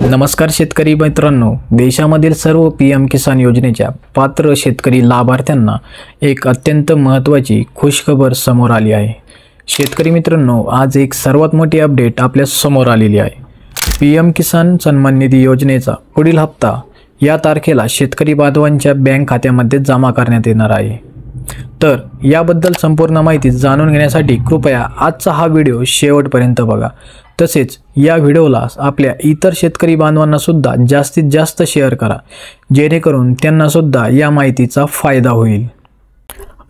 नमस्कार शेतकरी मित्रांनो, देशामधील सर्व पीएम किसान योजनेच्या पात्र शेतकरी लाभार्थ्यांना एक अत्यंत महत्त्वाची खुशखबर समोर आली आहे। शेतकरी मित्रांनो, आज एक सर्वात मोठी अपडेट आपल्या समोर आलेली आहे। पीएम किसान सन्मान निधी योजनेचा पुढील हप्ता या तारखेला शेतकरी बांधवांच्या बँक खात्यामध्ये जमा करण्यात येणार आहे। तर याबद्दल संपूर्ण माहिती जाणून घेण्यासाठी कृपया आजचा हा व्हिडिओ शेवटपर्यंत बघा। तसेच या व्हिडिओला आपल्या इतर शेतकरी बांधवांना सुद्धा जास्तीत जास्त शेअर करा, जेणेकरून त्यांना सुद्धा या माहितीचा फायदा होईल।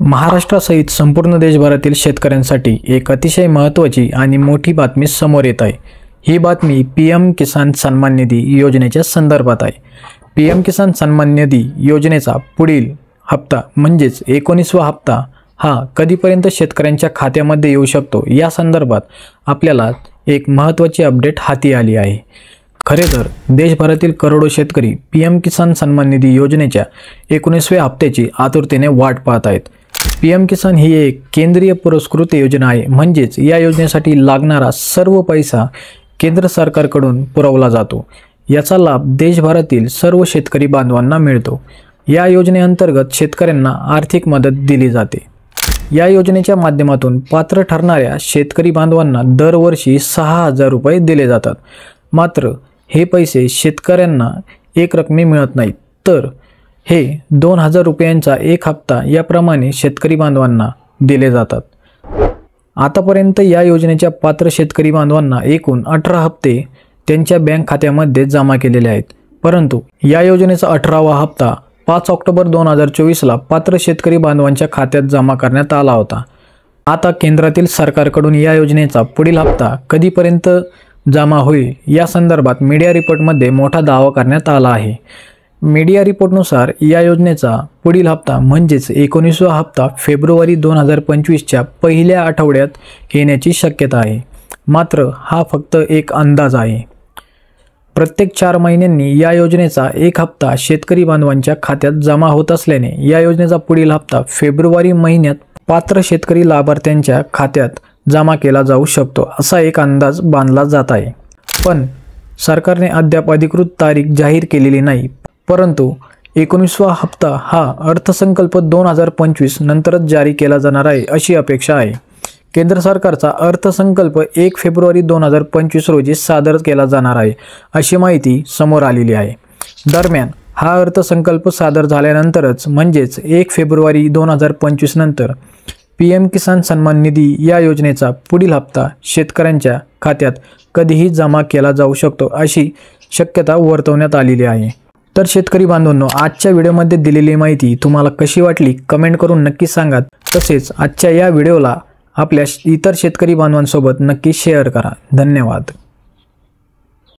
महाराष्ट्रासहित संपूर्ण देशभरातील शेतकऱ्यांसाठी एक अतिशय महत्त्वाची आणि मोठी बातमी समोर येत आहे। ही बातमी पीएम किसान सन्मान निधी योजनेच्या संदर्भात आहे। पीएम किसान सन्मान निधी योजनेचा पुढील हप्ता म्हणजेच 19वा हप्ता हा कधीपर्यंत शेतकऱ्यांच्या खात्यामध्ये येऊ शकतो, या संदर्भात आपल्याला एक महत्त्वाची अपडेट हाती आली आहे। खरे तर देशभरातील करोडो शेतकरी पीएम किसान सन्मान निधी योजनेच्या 19व्या हप्त्याची आतुरतेने वाट पाहत आहेत। पीएम किसान ही एक केंद्रीय पुरस्कृत योजना आहे, म्हणजेच या योजनेसाठी लागणारा सर्व पैसा केंद्र सरकारकडून पुरवला जातो। याचा लाभ देशभरातील सर्व शेतकरी बांधवांना मिळतो। या योजनेअंतर्गत शेतकऱ्यांना आर्थिक मदत दिली जाते। या योजनेच्या माध्यमातून पात्र ठरणाऱ्या शेतकरी बांधवांना दरवर्षी 6,000 रुपये दिले जातात। मात्र हे पैसे शेतकऱ्यांना एकरकमी मिळत नाहीत, तर हे 2,000 रुपयांचा एक हप्ता याप्रमाणे शेतकरी बांधवांना दिले जातात। आतापर्यंत या योजनेच्या पात्र शेतकरी बांधवांना एकूण 18 हप्ते त्यांच्या बँक खात्यामध्ये जमा केलेले आहेत। परंतु या योजनेचा 18वा हप्ता 5 ऑक्टोबर 2024ला पात्र शेतकरी बांधवांच्या खात्यात जमा करण्यात आला होता। आता केंद्रातील सरकारकडून या योजनेचा पुढील हप्ता कधीपर्यंत जमा होईल या संदर्भात मीडिया रिपोर्टमध्ये मोठा दावा करण्यात आला आहे। मीडिया रिपोर्टनुसार या योजनेचा पुढील हप्ता म्हणजेच 19वा हप्ता फेब्रुवारी 2025च्या पहिल्या आठवड्यात येण्याची शक्यता आहे। मात्र हा फक्त एक अंदाज आहे। प्रत्येक 4 महिन्यांनी या योजनेचा एक हप्ता शेतकरी बांधवांच्या खात्यात जमा होत असल्याने या योजनेचा पुढील हप्ता फेब्रुवारी महिन्यात पात्र शेतकरी लाभार्थ्यांच्या खात्यात जमा केला जाऊ शकतो, असा एक अंदाज बांधला जात आहे। पण सरकारने अद्याप अधिकृत तारीख जाहीर केलेली नाही। परंतु 19वा हप्ता हा अर्थसंकल्प 2025 नंतरच जारी केला जाणार आहे, अशी अपेक्षा आहे। केंद्र सरकारचा अर्थसंकल्प 1 फेब्रुवारी 2025 रोजी सादर केला जाणार आहे, अशी माहिती समोर आलेली आहे। दरम्यान हा अर्थसंकल्प सादर झाल्यानंतरच म्हणजेच 1 फेब्रुवारी 2025 नंतर पीएम किसान सन्मान निधी या योजनेचा पुढील हप्ता शेतकऱ्यांच्या खात्यात कधीही जमा केला जाऊ शकतो, अशी शक्यता वर्तवण्यात आलेली आहे। तर शेतकरी बांधवांनो, आजच्या व्हिडिओमध्ये दिलेली माहिती तुम्हाला कशी वाटली कमेंट करून नक्की सांगा। तसेच आजच्या या व्हिडिओला आपल्या इतर शेतकरी बांधवांसोबत नक्की शेअर करा। धन्यवाद।